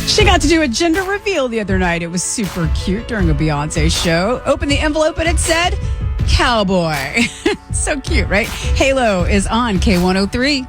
She got to do a gender reveal the other night. It was super cute during a Beyonce show. Opened the envelope and it said, cowboy. So cute, right? Halo is on K103.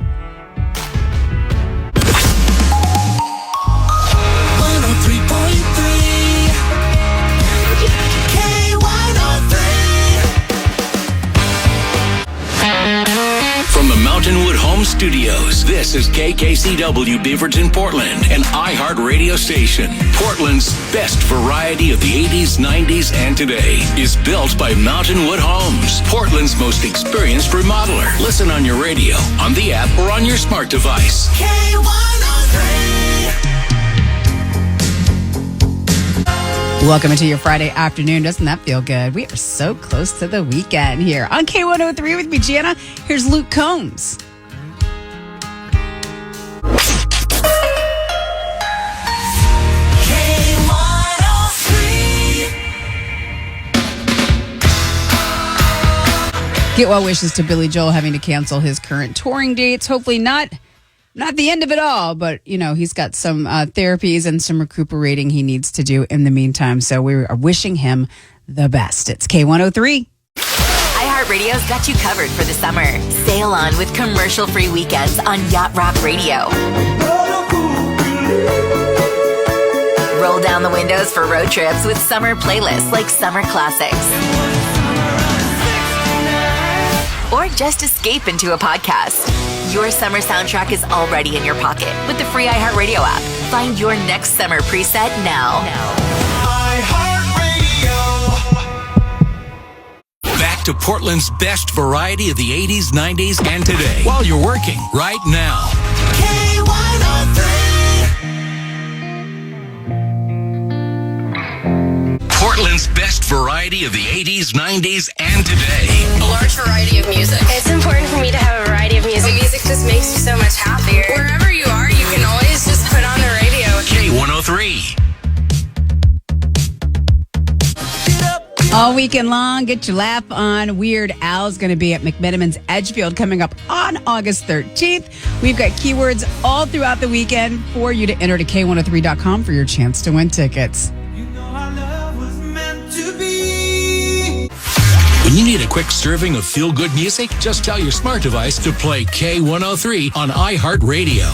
From the Mountainwood Home Studios, this is KKCW Beaverton, Portland, an iHeart radio station. Portland's best variety of the 80s, 90s, and today is built by Mountainwood Homes, Portland's most experienced remodeler. Listen on your radio, on the app, or on your smart device. K103. Welcome into your Friday afternoon. Doesn't that feel good? We are so close to the weekend here. On K103 with me, Gianna, here's Luke Combs. Get well wishes to Billy Joel having to cancel his current touring dates. Hopefully not the end of it all, but, you know, he's got some therapies and some recuperating he needs to do in the meantime. So we are wishing him the best. It's K103. iHeart Radio's got you covered for the summer. Sail on with commercial-free weekends on Yacht Rock Radio. Roll down the windows for road trips with summer playlists like Summer Classics. Or just escape into a podcast. Your summer soundtrack is already in your pocket with the free iHeart Radio app. Find your next summer preset now. Back to Portland's best variety of the 80s, 90s, and today. While you're working right now. Portland's best variety of the 80s, 90s, and today. A large variety of music. It's important for me to have a variety of music. Music just makes you so much happier. Wherever you are, you can always just put on the radio. K103. All weekend long, get your laugh on. Weird Al's going to be at McMenamin's Edgefield coming up on August 13th. We've got keywords all throughout the weekend for you to enter to K103.com for your chance to win tickets. When you need a quick serving of feel-good music, just tell your smart device to play K103 on iHeart Radio.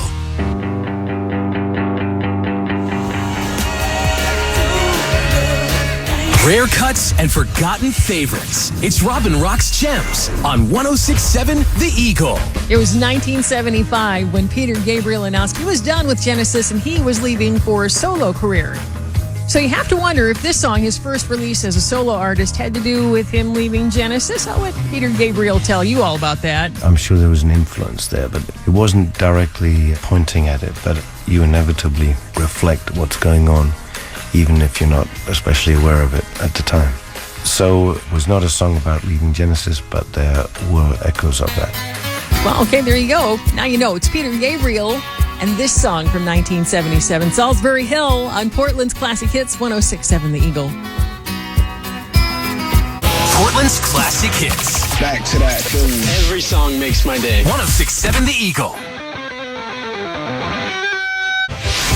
Rare cuts and forgotten favorites. It's Robin Rock's Gems on 106.7 The Eagle. It was 1975 when Peter Gabriel announced he was done with Genesis and he was leaving for a solo career. So you have to wonder if this song, his first release as a solo artist, had to do with him leaving Genesis. I'll let Peter Gabriel tell you all about that. I'm sure there was an influence there, but it wasn't directly pointing at it, but you inevitably reflect what's going on, even if you're not especially aware of it at the time. So it was not a song about leaving Genesis, but there were echoes of that. Well, okay, there you go. Now you know. It's Peter Gabriel and this song from 1977, Salisbury Hill on Portland's Classic Hits, 106.7 The Eagle. Portland's Classic Hits. Back to that feeling. Every song makes my day. 106.7 The Eagle.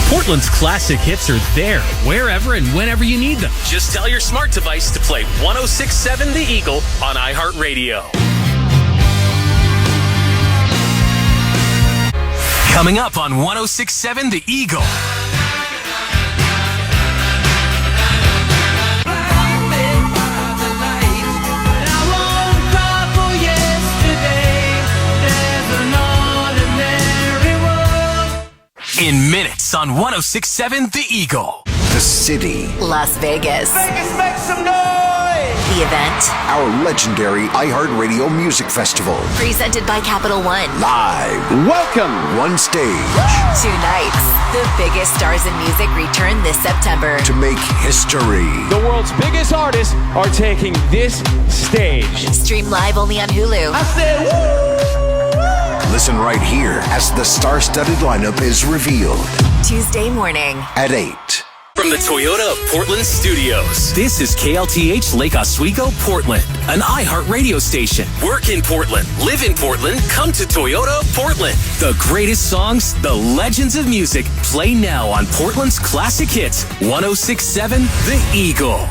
Portland's classic hits are there, wherever and whenever you need them. Just tell your smart device to play 106.7 The Eagle on iHeart Radio. Coming up on 106.7 The Eagle. In minutes on 106.7 The Eagle. The city. Las Vegas. Vegas, make some noise! The event. Our legendary iHeart Radio Music Festival. Presented by Capital One. Live. Welcome. One stage. 2 nights. The biggest stars in music return this September. To make history. The world's biggest artists are taking this stage. Stream live only on Hulu. I said, woo! Listen right here as the star-studded lineup is revealed. Tuesday morning. At 8. From the Toyota of Portland studios, this is KLTH Lake Oswego, Portland, an iHeart radio station. Work in Portland, live in Portland, come to Toyota of Portland. The greatest songs, the legends of music, play now on Portland's classic hits, 106.7 The Eagle.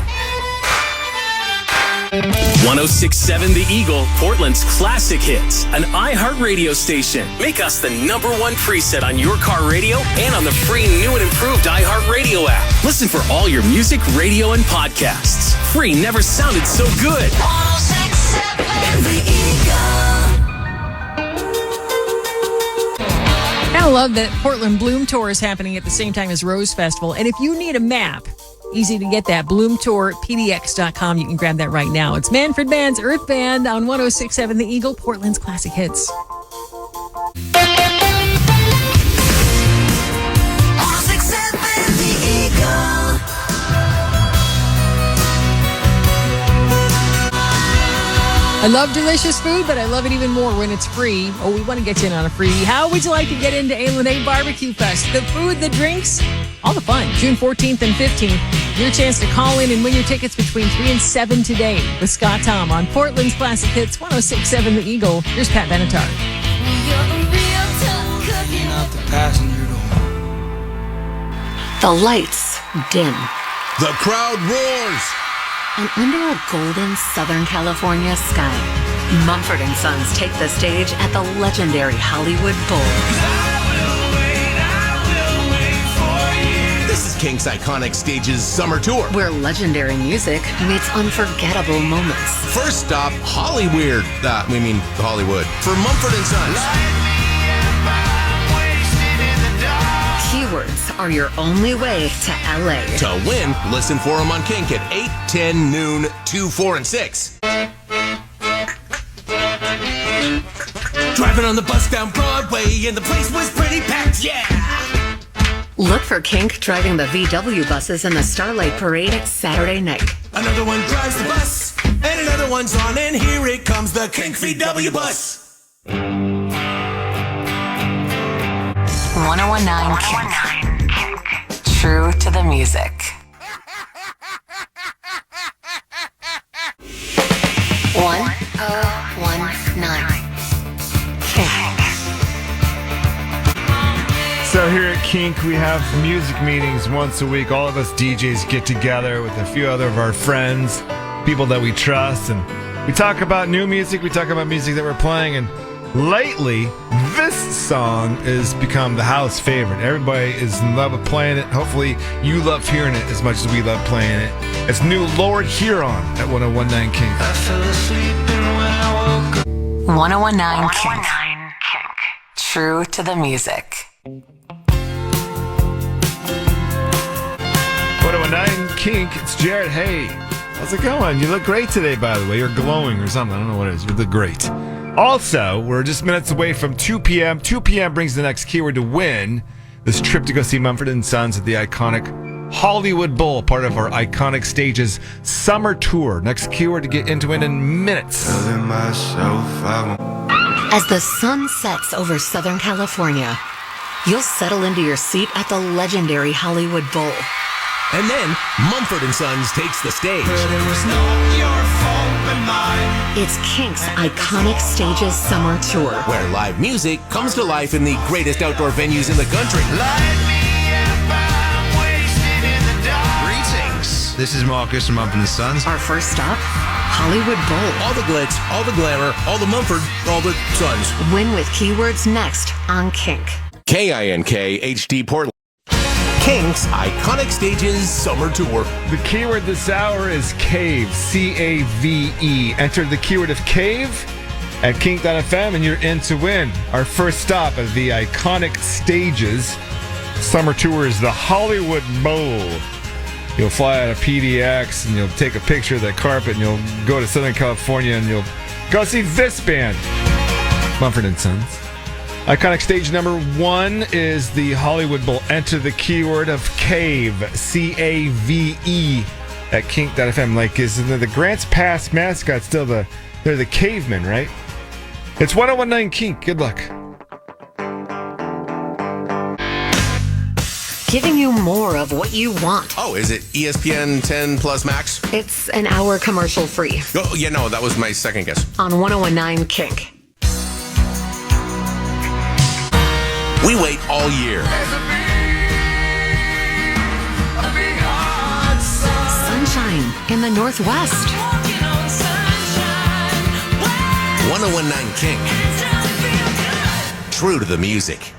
106.7 The Eagle, Portland's classic hits, an iHeart radio station. Make us the #1 preset on your car radio and on the free new and improved iHeart radio app. Listen for all your music, radio, and podcasts. Free never sounded so good. 106.7 The Eagle. I love that Portland Bloom Tour is happening at the same time as Rose Festival. And if you need a map, easy to get that. BloomTourPDX.com. You can grab that right now. It's Manfred Mann's Earth Band on 106.7 The Eagle, Portland's classic hits. 106.7 The Eagle. I love delicious food, but I love it even more when it's free. Oh, we want to get you in on a freebie. How would you like to get into A Barbecue Fest? The food, the drinks, all the fun. June 14th and 15th. Your chance to call in and win your tickets between 3 and 7 today with Scott Tom on Portland's Classic Hits 106.7 The Eagle. Here's Pat Benatar. The lights dim. The crowd roars. And under a golden Southern California sky, Mumford & Sons take the stage at the legendary Hollywood Bowl. This is Kink's iconic stage's summer tour, Where legendary music meets unforgettable moments. First stop, Hollyweird. Hollywood. For Mumford & Sons. Keywords are your only way to LA. To win, listen for them on Kink at 8, 10, noon, 2, 4, and 6. Driving on the bus down Broadway and the place was pretty packed, yeah! Look for Kink driving the VW buses in the Starlight Parade Saturday night. Another one drives the bus, and another one's on, and here it comes the Kink VW bus. 1019 Kink. True to the music. 1019 Kink. So here at Kink, we have music meetings once a week. All of us DJs get together with a few other of our friends, people that we trust, and we talk about new music, we talk about music that we're playing, and lately, this song has become the house favorite. Everybody is in love with playing it. Hopefully, you love hearing it as much as we love playing it. It's new Lord Huron at 1019 Kink. 1019 Kink. True to the music. 1019 Kink, it's Jared. Hey, how's it going? You look great today, by the way. You're glowing or something. I don't know what it is. You look great. Also, we're just minutes away from 2 p.m. 2 p.m. brings the next keyword to win this trip to go see Mumford & Sons at the iconic Hollywood Bowl, part of our iconic stage's summer tour. Next keyword to get into in minutes. As the sun sets over Southern California, you'll settle into your seat at the legendary Hollywood Bowl. And then, Mumford & Sons takes the stage. It's Kink's iconic stage's summer tour. Where live music comes to life in the greatest outdoor venues in the country. Greetings. This is Marcus from Mumford & Sons. Our first stop, Hollywood Bowl. All the glitz, all the glamour, all the Mumford, all the Sons. Win with keywords next on Kink. KINK HD Portland. Kink's iconic stage's summer tour. The keyword this hour is cave, C-A-V-E. Enter the keyword of cave at kink.fm and you're in to win. Our first stop at the iconic stage's summer tour is the Hollywood Bowl. You'll fly out of PDX and you'll take a picture of that carpet and you'll go to Southern California and you'll go see this band, Mumford & Sons. Iconic stage number 1 is the Hollywood Bowl. Enter the keyword of cave, C-A-V-E, at kink.fm. Like, is the Grants Pass mascot still they're the cavemen, right? It's 1019 Kink. Good luck. giving you more of what you want. Oh, is it ESPN 10 Plus Max? It's an hour commercial free. Oh, yeah, no, that was my second guess. On 1019 Kink. We wait all year. Sunshine in the Northwest. 1019 King. True to the music.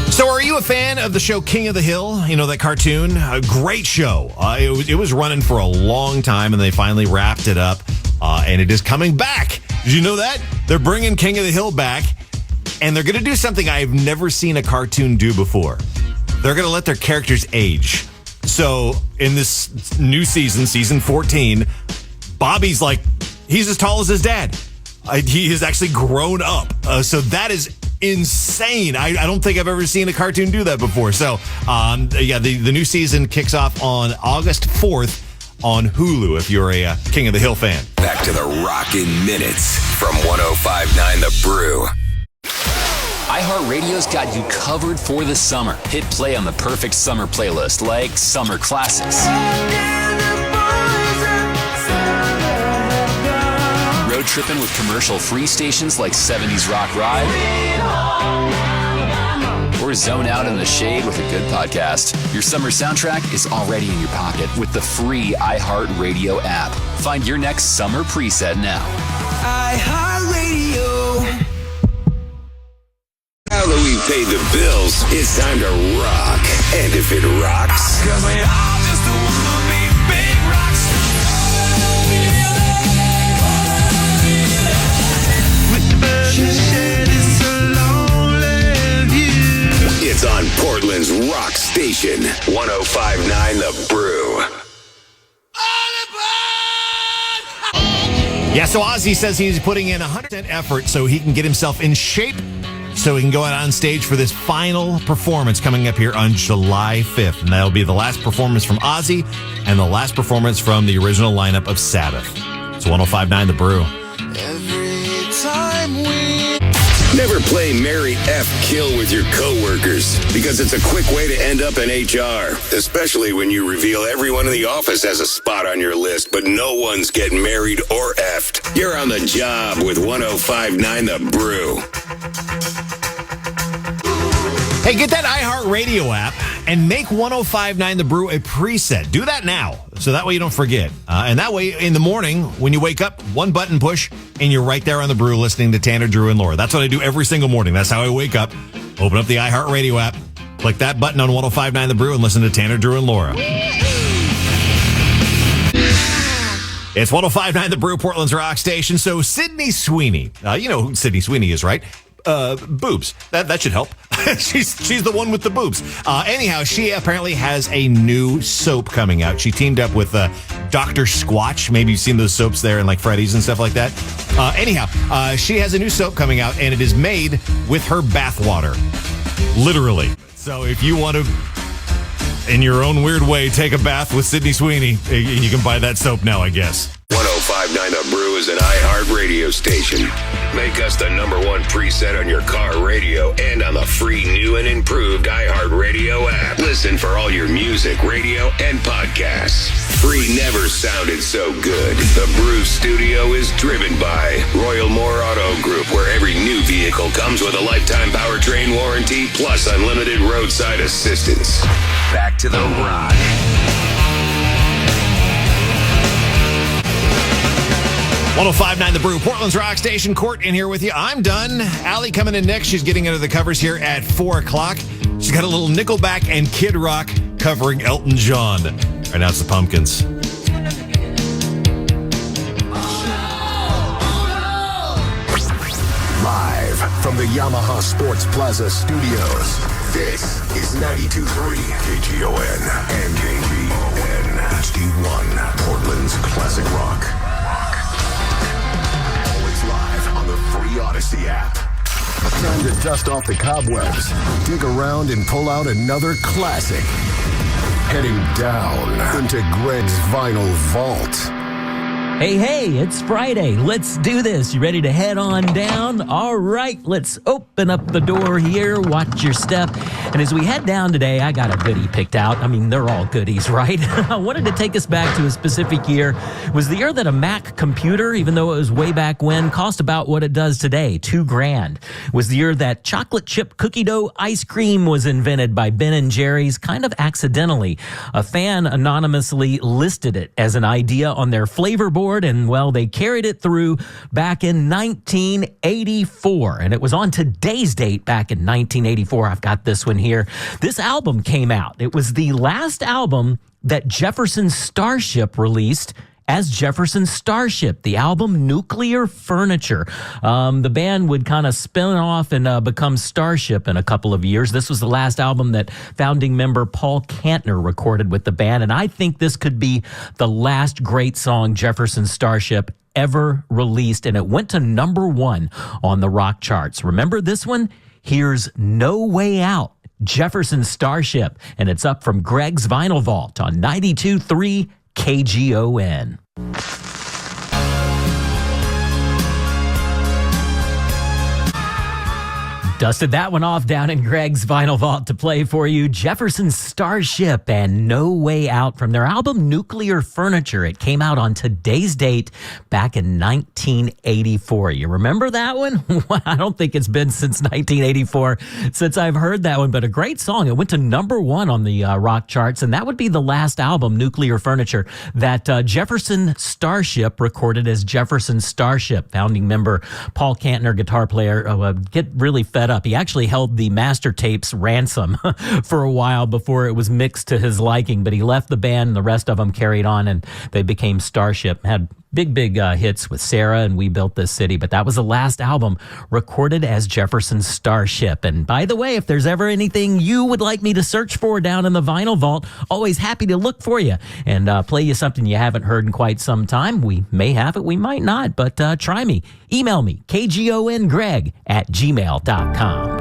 So are you a fan of the show King of the Hill? You know, that cartoon? A great show. It was running for a long time, and they finally wrapped it up, and it is coming back. Did you know that? They're bringing King of the Hill back, and they're going to do something I've never seen a cartoon do before. They're going to let their characters age. So in this new season, season 14, Bobby's like, he's as tall as his dad. He has actually grown up. So that is insane. I don't think I've ever seen a cartoon do that before. So, the new season kicks off on August 4th on Hulu if you're a King of the Hill fan. Back to the Rockin' Minutes from 105.9 The Brew. iHeartRadio's got you covered for the summer. Hit play on the perfect summer playlist like Summer Classics. Road tripping with commercial-free stations like 70s Rock Ride. Or zone out in the shade with a good podcast. Your summer soundtrack is already in your pocket with the free iHeartRadio app. Find your next summer preset now. iHeartRadio. Now that we've paid the bills, it's time to rock. And if it rocks, 'Cause we all just wanna be big rocks. With the birds you shed, it's a lonely view. it's on Portland's rock station, 105.9 The Brew. Yeah, so Ozzy says he's putting in 100% effort so he can get himself in shape so he can go out on stage for this final performance coming up here on July 5th. And that'll be the last performance from Ozzy and the last performance from the original lineup of Sabbath. It's 105.9 The Brew. Every time we Never play Marry F Kill with your coworkers because it's a quick way to end up in HR, especially when you reveal everyone in the office has a spot on your list, but no one's getting married or effed. You're on the job with 105.9 The Brew. Hey, get that iHeartRadio app and make 105.9 The Brew a preset. Do that now, so that way you don't forget. And that way, in the morning, when you wake up, one button push, and you're right there on The Brew listening to Tanner, Drew, and Laura. That's what I do every single morning. That's how I wake up. Open up the iHeartRadio app, click that button on 105.9 The Brew, and listen to Tanner, Drew, and Laura. It's 105.9 The Brew, Portland's rock station. So Sydney Sweeney, you know who Sydney Sweeney is, right? Boobs. That should help. She's the one with the boobs. Anyhow, she apparently has a new soap coming out. She teamed up with Dr. Squatch. Maybe you've seen those soaps there in like Freddy's and stuff like that. She has a new soap coming out, and it is made with her bathwater. Literally. So if you want to, in your own weird way, take a bath with Sydney Sweeney, you can buy that soap now, I guess. 105.9 The Brew is an iHeart radio station. Make us the number one preset on your car radio and on the free new and improved iHeart Radio app. Listen for all your music, radio, and podcasts. Free never sounded so good. The Brew Studio is driven by Royal Moore Auto Group, where every new vehicle comes with a lifetime powertrain warranty plus unlimited roadside assistance. Back to the rock. 105.9 The Brew, Portland's rock station. Court in here with you. I'm done. Allie coming in next. She's getting under the covers here at 4 o'clock. She's got a little Nickelback and Kid Rock covering Elton John. Right now it's the Pumpkins. Live from the Yamaha Sports Plaza studios, this is 92.3 KTON and KBON HD1, Portland's classic rock. Live on the free Odyssey app. Time to dust off the cobwebs, dig around and pull out another classic. Heading down into Greg's vinyl vault. Hey, it's Friday. Let's do this. You ready to head on down? All right, let's open up the door here. Watch your step. And as we head down today, I got a goodie picked out. I mean, they're all goodies, right? I wanted to take us back to a specific year. It was the year that a Mac computer, even though it was way back when, cost about what it does today, $2,000. It was the year that chocolate chip cookie dough ice cream was invented by Ben & Jerry's, kind of accidentally. A fan anonymously listed it as an idea on their flavor board, and well, they carried it through back in 1984. And it was on today's date back in 1984. I've got this one here. This album came out. It was the last album that Jefferson Starship released as Jefferson Starship, the album Nuclear Furniture. The band would kind of spin off and become Starship in a couple of years. This was the last album that founding member Paul Kantner recorded with the band, and I think this could be the last great song Jefferson Starship ever released, and it went to #1 on the rock charts. Remember this one? Here's No Way Out, Jefferson Starship, and it's up from Greg's Vinyl Vault on 92.3 KGON. Dusted that one off down in Greg's Vinyl Vault to play for you. Jefferson Starship and No Way Out from their album Nuclear Furniture. It came out on today's date back in 1984. You remember that one? I don't think it's been since 1984 since I've heard that one, but a great song. It went to #1 on the rock charts, and that would be the last album, Nuclear Furniture, that Jefferson Starship recorded as Jefferson Starship. Founding member Paul Kantner, guitar player, get really fed up. He actually held the master tapes ransom for a while before it was mixed to his liking, but he left the band and the rest of them carried on and they became Starship. Had big hits with Sarah and We Built This City, but that was the last album recorded as Jefferson Starship. And by the way, if there's ever anything you would like me to search for down in the Vinyl Vault, always happy to look for you and play you something you haven't heard in quite some time. We may have it, we might not, but try me. Email me, kgongreg@gmail.com.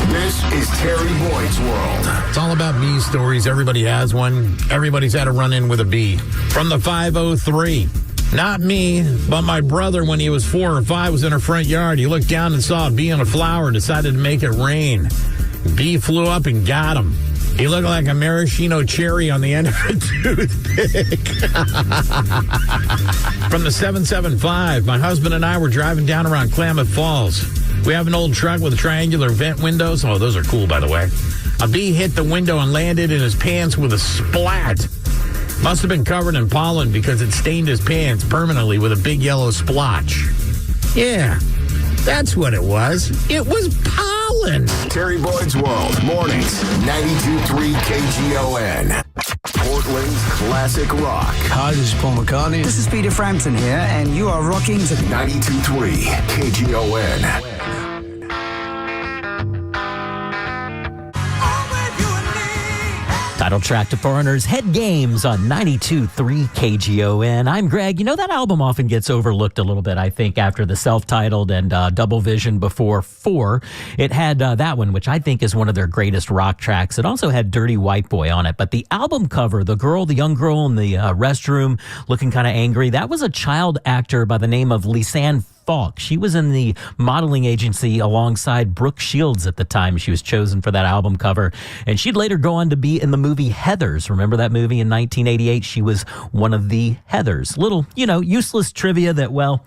This is Terry Boyd's World. It's all about bee stories. Everybody has one. Everybody's had a run-in with a bee. From the 503. Not me, but my brother, when he was 4 or 5, was in our front yard. He looked down and saw a bee on a flower, decided to make it rain. Bee flew up and got him. He looked like a maraschino cherry on the end of a toothpick. From the 775, my husband and I were driving down around Klamath Falls. We have an old truck with triangular vent windows. Oh, those are cool, by the way. A bee hit the window and landed in his pants with a splat. Must have been covered in pollen because it stained his pants permanently with a big yellow splotch. Yeah, that's what it was. It was pollen. Terry Boyd's World, mornings, 92.3 KGON. Portland's classic rock. Hi, this is Paul McCartney. This is Peter Frampton here, and you are rocking to 92.3 KGON. Title track to Foreigner's Head Games on 92.3 KGON. I'm Greg. You know, that album often gets overlooked a little bit, I think, after the self-titled and Double Vision before 4. It had that one, which I think is one of their greatest rock tracks. It also had Dirty White Boy on it. But the album cover, the young girl in the restroom looking kind of angry, that was a child actor by the name of Lisanne Falk. She was in the modeling agency alongside Brooke Shields at the time. She was chosen for that album cover, and she'd later go on to be in the movie Heathers. Remember that movie in 1988? She was one of the Heathers. Little, useless trivia that, well,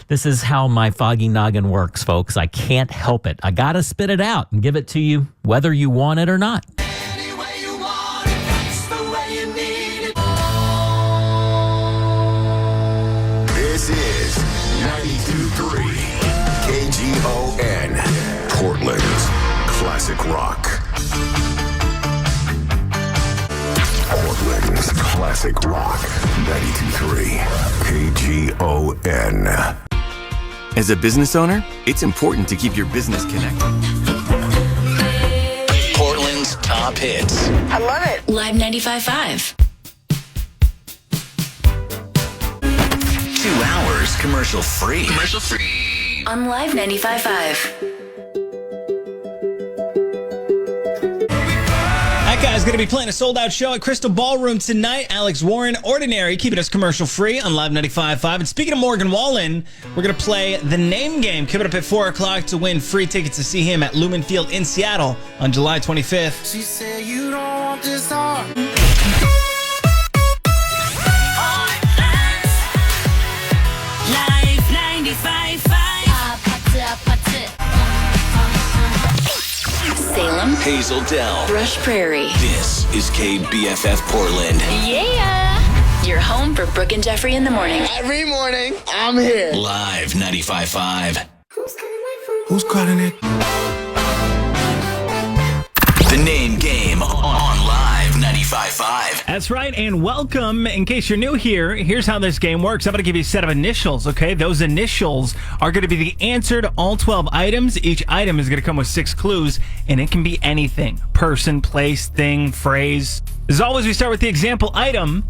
this is how my foggy noggin works, folks. I can't help it. I gotta spit it out and give it to you whether you want it or not. This is 92.3 KGON, Portland's classic rock. Portland's classic rock, 92.3 KGON. As a business owner, it's important to keep your business connected. Portland's top hits. I love it. Live 95.5. 2 hours commercial free. On Live 95.5. That guy's going to be playing a sold-out show at Crystal Ballroom tonight. Alex Warren, Ordinary, keeping us commercial-free on Live 95.5. And speaking of Morgan Wallen, we're going to play the name game coming up at 4 o'clock to win free tickets to see him at Lumen Field in Seattle on July 25th. She said you don't want this hard. Live 95.5. Salem, Hazel Dell, Rush Prairie. This is KBFF Portland. Yeah! Your home for Brooke and Jeffrey in the morning. Every morning, I'm here. Live 95.5. Who's calling it? The name game on Live 95.5. That's right, and welcome. In case you're new here, here's how this game works. I'm going to give you a set of initials, okay? Those initials are going to be the answer to all 12 items. Each item is going to come with 6 clues, and it can be anything. Person, place, thing, phrase. As always, we start with the example item.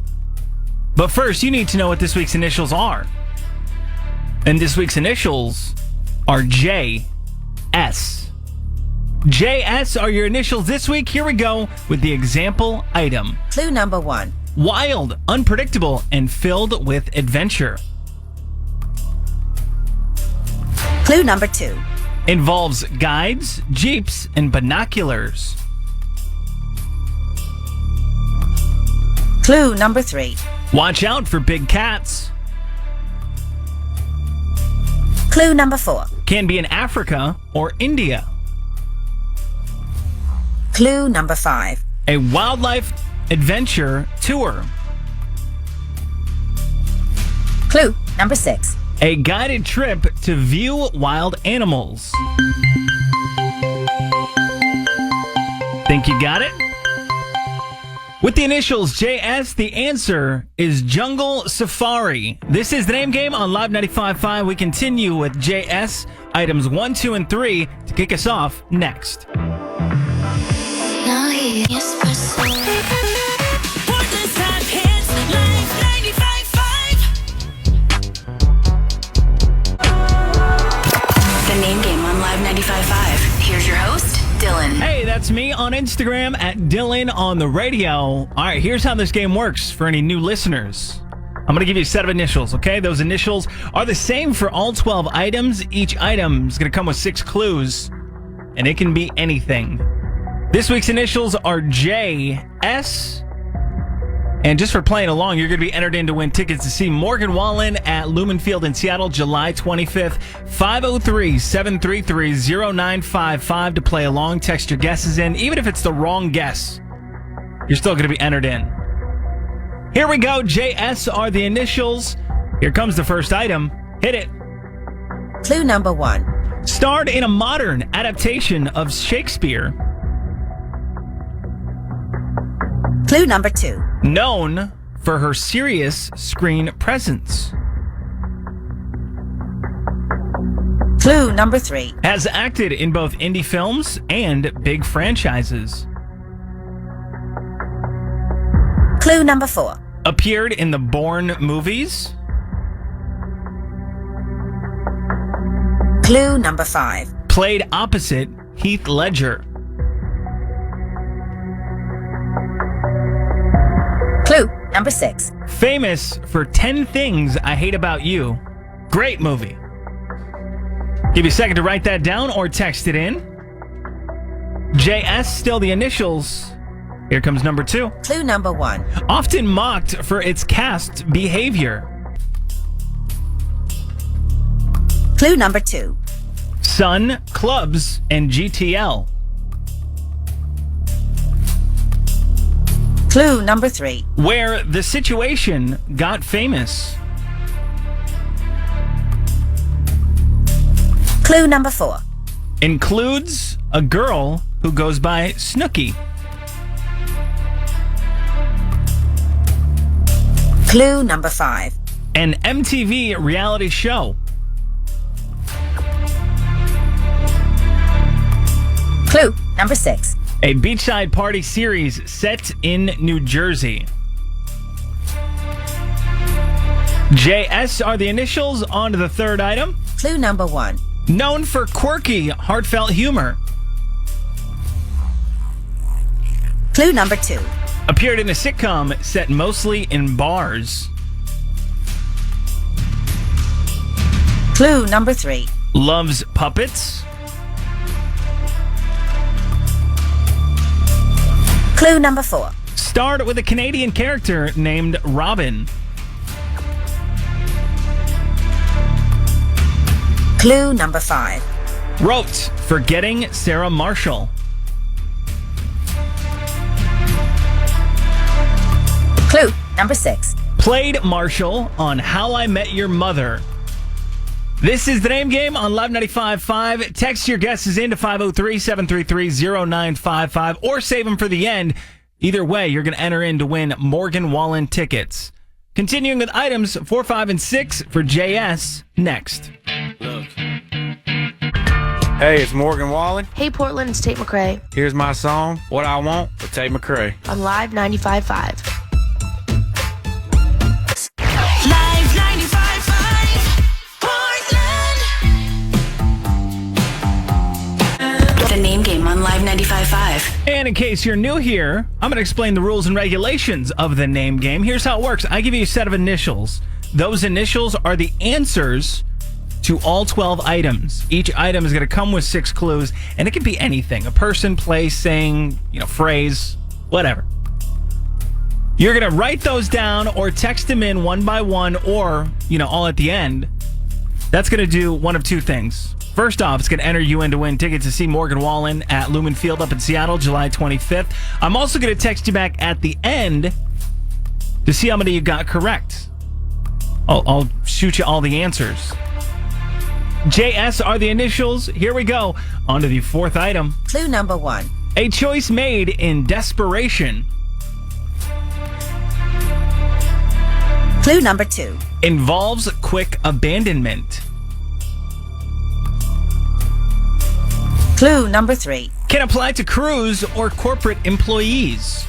But first, you need to know what this week's initials are. And this week's initials are JS. JS are your initials this week. Here we go with the example item. Clue number 1. Wild, unpredictable, and filled with adventure. Clue number 2. Involves guides, jeeps, and binoculars. Clue number 3. Watch out for big cats. Clue number 4. Can be in Africa or India. Clue number 5. A wildlife adventure tour. Clue number 6. A guided trip to view wild animals. Think you got it? With the initials JS, the answer is Jungle Safari. This is the name game on Live 95.5. We continue with JS, items 1, 2, and 3 to kick us off next. Now here's Portland's top hits, Live 95.5. The name game on Live 95.5. Here's your host, Dylan. Hey, that's me on Instagram at Dylan on the radio. All right, here's how this game works for any new listeners. I'm going to give you a set of initials, okay? Those initials are the same for all 12 items. Each item is going to come with 6 clues, and it can be anything. This week's initials are JS. And just for playing along, you're going to be entered in to win tickets to see Morgan Wallen at Lumen Field in Seattle, July 25th. 503-733-0955 to play along. Text your guesses in. Even if it's the wrong guess, you're still going to be entered in. Here we go. JS are the initials. Here comes the first item. Hit it. Clue number 1. Starred in a modern adaptation of Shakespeare. Clue number 2. Known for her serious screen presence. Clue number 3. Has acted in both indie films and big franchises. Clue number 4. Appeared in the Bourne movies. Clue number 5. Played opposite Heath Ledger. Clue number 6. Famous for 10 Things I Hate About You. Great movie. Give you a second to write that down or text it in. JS, still the initials. Here comes number 2. Clue number 1. Often mocked for its caste behavior. Clue number 2. Sun, clubs, and GTL. Clue number 3. Where the situation got famous. Clue number 4. Includes a girl who goes by Snooki. Clue number 5. An MTV reality show. Clue number 6. A beachside party series set in New Jersey. JS are the initials. On to the third item. Clue number 1. Known for quirky, heartfelt humor. Clue number 2. Appeared in a sitcom set mostly in bars. Clue number 3. Loves puppets. Clue number 4. Starred with a Canadian character named Robin. Clue number 5. Wrote Forgetting Sarah Marshall. Clue number 6. Played Marshall on How I Met Your Mother. This is the name game on Live 95.5. Text your guesses into 503-733-0955 or save them for the end. Either way, you're going to enter in to win Morgan Wallen tickets. Continuing with items 4, 5, and 6 for JS next. Hey, it's Morgan Wallen. Hey, Portland, it's Tate McRae Here's my song, What I Want, with Tate McRae. on Live 95.5. Live 95.5 Portland. The name game on Live 95.5. And in case you're new here, I'm going to explain the rules and regulations of the name game. Here's how it works. I give you a set of initials. Those initials are the answers to all 12 items. Each item is going to come with 6 clues, and it can be anything. A person, place, saying, phrase, whatever. You're going to write those down or text them in one by one or, all at the end. That's going to do one of two things. First off, it's going to enter you in to win tickets to see Morgan Wallen at Lumen Field up in Seattle, July 25th. I'm also going to text you back at the end to see how many you got correct. I'll shoot you all the answers. JS are the initials. Here we go. On to the 4th item. Clue number 1. A choice made in desperation. Clue number 2. Involves quick abandonment. Clue number 3. Can apply to crews or corporate employees.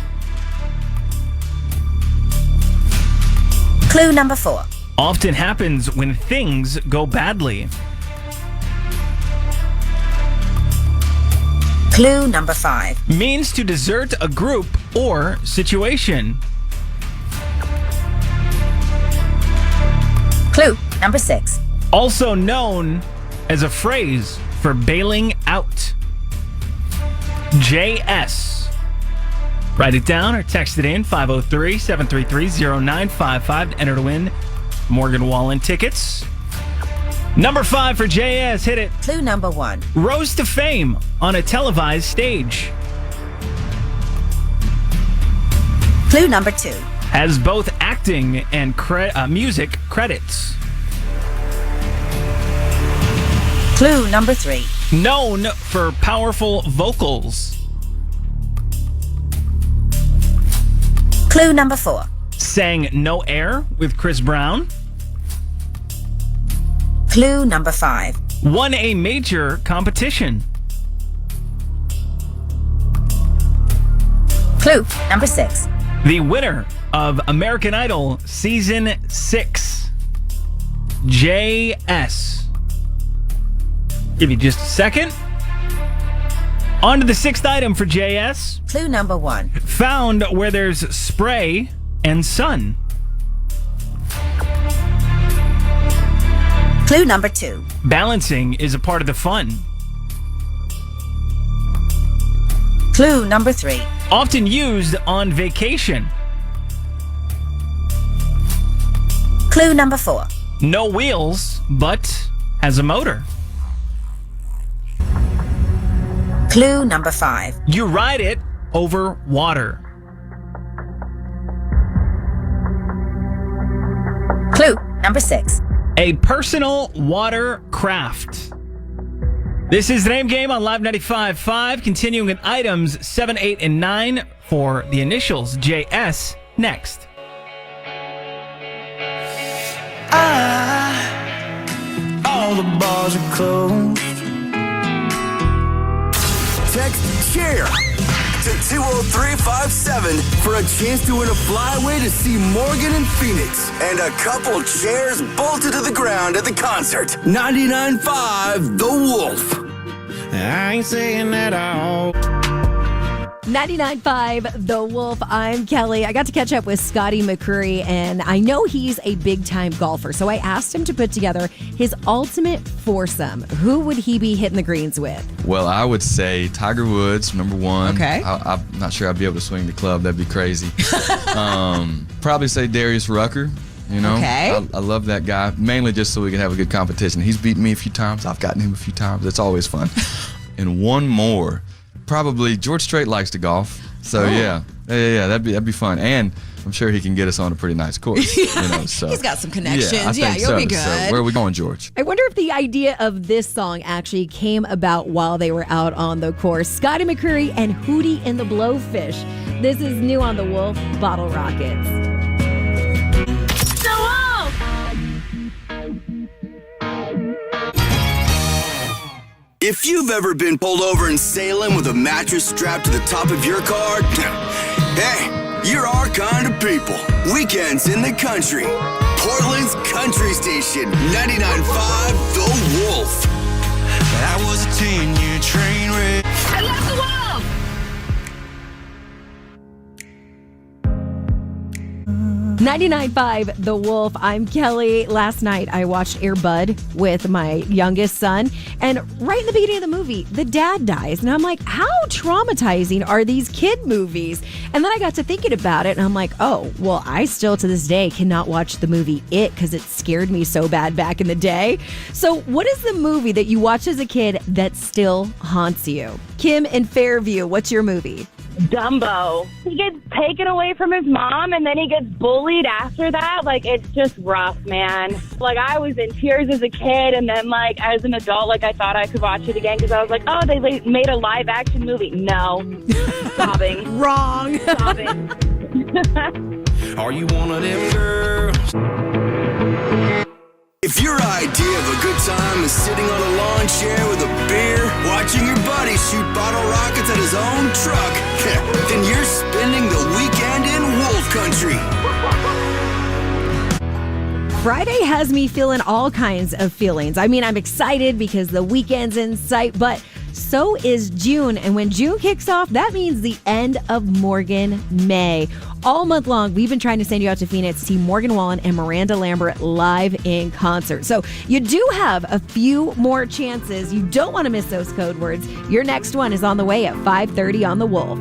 Clue number 4. Often happens when things go badly. Clue number 5. Means to desert a group or situation. Clue number 6. Also known as a phrase for bailing out. JS. Write it down or text it in 503-733-0955 to enter to win Morgan Wallen tickets. Number 5 for JS. Hit it. Clue number 1. Rose to fame on a televised stage. Clue number 2. Has both acting and music credits. Clue number 3. Known for powerful vocals. Clue number 4. Sang No Air with Chris Brown. Clue number 5. Won a major competition. Clue number 6. The winner of American Idol Season 6. JS. Give you just a second. On to the 6th item for JS. Clue number 1. Found where there's spray and sun. Clue number 2. Balancing is a part of the fun. Clue number 3. Often used on vacation. Clue number 4. No wheels, but has a motor. Clue number 5. You ride it over water. Clue number 6. A personal watercraft. This is the name game on Live 95.5. Continuing with items 7, 8, and 9 for the initials JS next. All the bars are closed. Text chair to 20357 for a chance to win a flyaway to see Morgan in Phoenix and a couple chairs bolted to the ground at the concert. 99.5 The Wolf. I ain't saying that all. 99.5 The Wolf. I'm Kelly. I got to catch up with Scotty McCreery, and I know he's a big-time golfer, so I asked him to put together his ultimate foursome. Who would he be hitting the greens with? Well, I would say Tiger Woods, number one. Okay. I'm not sure I'd be able to swing the club. That'd be crazy. Probably say Darius Rucker. You know, Okay. I love that guy, mainly just so we can have a good competition. He's beaten me a few times. I've gotten him a few times. It's always fun. And one more, probably George Strait likes to golf. So yeah, that'd be fun. And I'm sure he can get us on a pretty nice course. You know, so He's got some connections. I Yeah, think you'll so. be good. So where are we going, George? I wonder if the idea of this song actually came about while they were out on the course. Scotty McCreery and Hootie and the Blowfish. This is new on The Wolf, Bottle Rockets. If you've ever been pulled over in Salem with a mattress strapped to the top of your car, hey, you're our kind of people. Weekends in the country. Portland's country station, 99.5 The Wolf. That was a 10-year train wreck. I love the Wolf. 99.5 The Wolf. I'm Kelly. Last night I watched Air Bud with my youngest son, and right in the beginning of the movie, the dad dies, and I'm like, how traumatizing are these kid movies? And then I got to thinking about it, and I'm like, oh, well, I still to this day cannot watch the movie It because it scared me so bad back in the day. So what is the movie that you watched as a kid that still haunts you? Kim in Fairview, what's your movie? Dumbo. He gets taken away from his mom and then he gets bullied after that. Like, it's just rough, man. Like, I was in tears as a kid, and then, like, as an adult, like, I thought I could watch it again because I was like, oh, they made a live action movie. No. Sobbing. Wrong. Sobbing. Are you one of them girls? If your idea of a good time is sitting on a lawn chair with a beer, watching your buddy shoot bottle rockets at his own truck, then you're spending the weekend in Wolf Country. Friday has me feeling all kinds of feelings. I mean, I'm excited because the weekend's in sight, but so is June. And when June kicks off, that means the end of Morgan May. All month long, we've been trying to send you out to Phoenix to see Morgan Wallen and Miranda Lambert live in concert. So you do have a few more chances. You don't want to miss those code words. Your next one is on the way at 5:30 on The Wolf.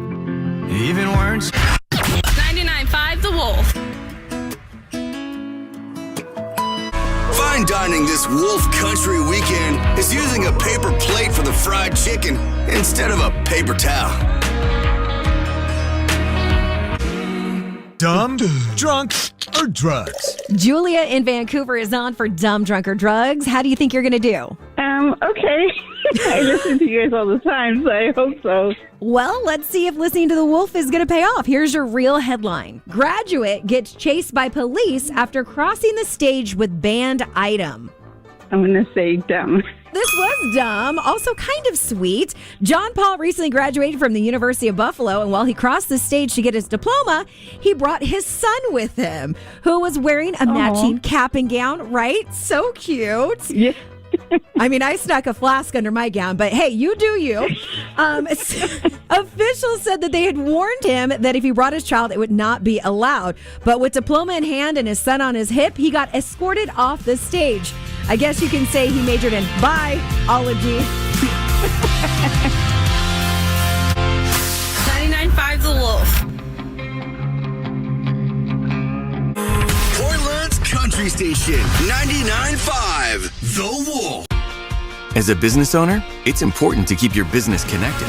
Even words. 99.5 The Wolf. Fine dining this Wolf Country weekend is using a paper plate for the fried chicken instead of a paper towel. Dumb, drunk, or drugs? Julia in Vancouver is on for Dumb, Drunk, or Drugs. How do you think you're going to do? Okay. I listen to you guys all the time, so I hope so. Well, let's see if listening to The Wolf is going to pay off. Here's your real headline. Graduate gets chased by police after crossing the stage with banned item. I'm going to say dumb. This was dumb, also kind of sweet. John Paul recently graduated from the University of Buffalo, and while he crossed the stage to get his diploma, he brought his son with him, who was wearing a matching cap and gown, right? So cute. Yeah. I mean, I snuck a flask under my gown, but hey, you do you. Officials said that they had warned him that if he brought his child, it would not be allowed. But with diploma in hand and his son on his hip, he got escorted off the stage. I guess you can say he majored in biology. 99.5 The Wolf. Portland's country station, 99.5 The Wolf. As a business owner, it's important to keep your business connected.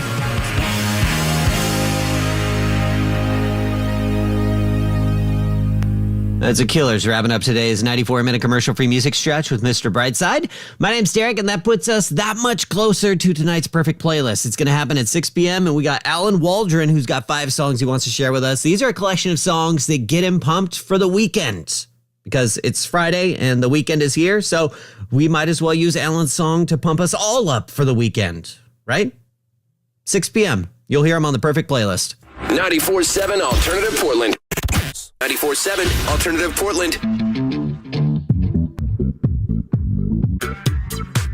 That's a Killers wrapping up today's 94-minute commercial-free music stretch with Mr. Brightside. My name's Derek, and that puts us that much closer to tonight's perfect playlist. It's going to happen at 6 p.m., and we got Alan Waldron, who's got 5 songs he wants to share with us. These are a collection of songs that get him pumped for the weekend, because it's Friday and the weekend is here, so we might as well use Alan's song to pump us all up for the weekend, right? 6 p.m. You'll hear him on the perfect playlist. 94.7 Alternative Portland. 94.7 Alternative Portland.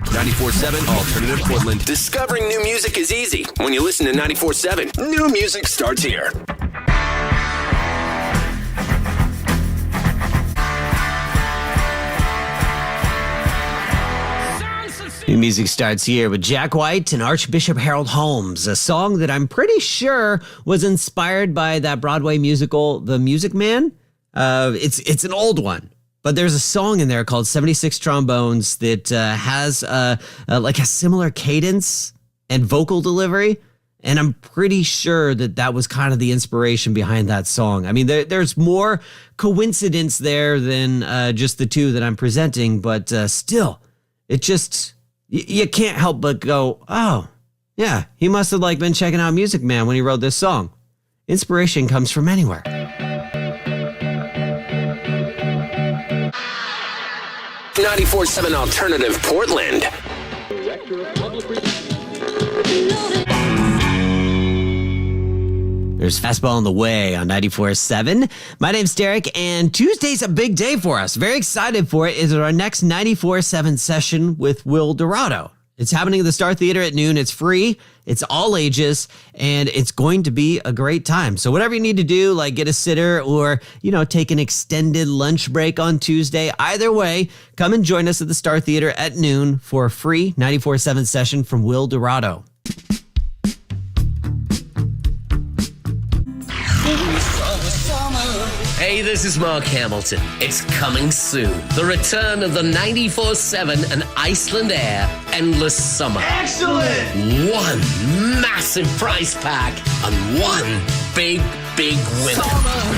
99.5 94.7 Alternative Portland. Discovering new music is easy when you listen to 94.7. New music starts here. New music starts here with Jack White and Archbishop Harold Holmes, a song that I'm pretty sure was inspired by that Broadway musical, The Music Man. It's an old one, but there's a song in there called 76 Trombones that has like a similar cadence and vocal delivery. And I'm pretty sure that was kind of the inspiration behind that song. I mean, there's more coincidence there than just the two that I'm presenting, but still, it just... You can't help but go, oh, yeah, he must have been checking out Music Man when he wrote this song. Inspiration comes from anywhere. 94.7 Alternative Portland. There's Fastball on the way on 94.7. My name's Derek, and Tuesday's a big day for us. Very excited for it. Is our next 94.7 session with Will Dorado. It's happening at the Star Theater at noon. It's free. It's all ages, and it's going to be a great time. So whatever you need to do, like get a sitter or, take an extended lunch break on Tuesday, either way, come and join us at the Star Theater at noon for a free 94.7 session from Will Dorado. Hey, this is Mark Hamilton. It's coming soon. The return of the 94.7 and Iceland Air Endless Summer. Excellent! One massive prize pack and one big winner.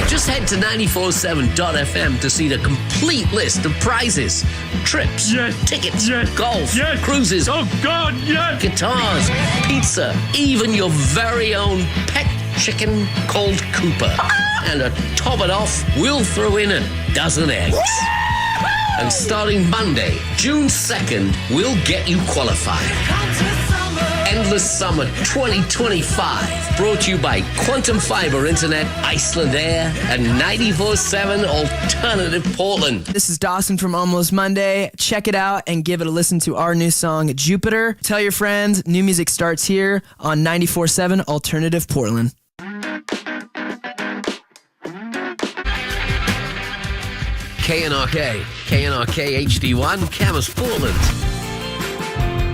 Just head to 947.fm to see the complete list of prizes. Trips, tickets, golf, cruises, guitars, pizza, even your very own pet chicken called Cooper. And to top it off, we'll throw in a dozen eggs. And starting Monday, June 2nd, we'll get you qualified. Endless Summer 2025. Brought to you by Quantum Fiber Internet, Iceland Air, and 94.7 Alternative Portland. This is Dawson from Almost Monday. Check it out and give it a listen to our new song, Jupiter. Tell your friends, new music starts here on 94.7 Alternative Portland. KNRK HD1, Camas, Portland.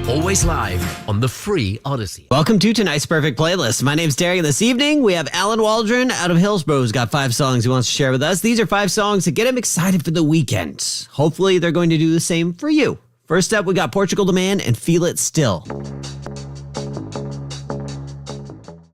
Always live on the free Odyssey. Welcome to tonight's Perfect Playlist. My name's Derek. This evening, we have Alan Waldron out of Hillsborough who's got 5 songs he wants to share with us. These are 5 songs that get him excited for the weekend. Hopefully, they're going to do the same for you. First up, we got Portugal the Man and Feel It Still.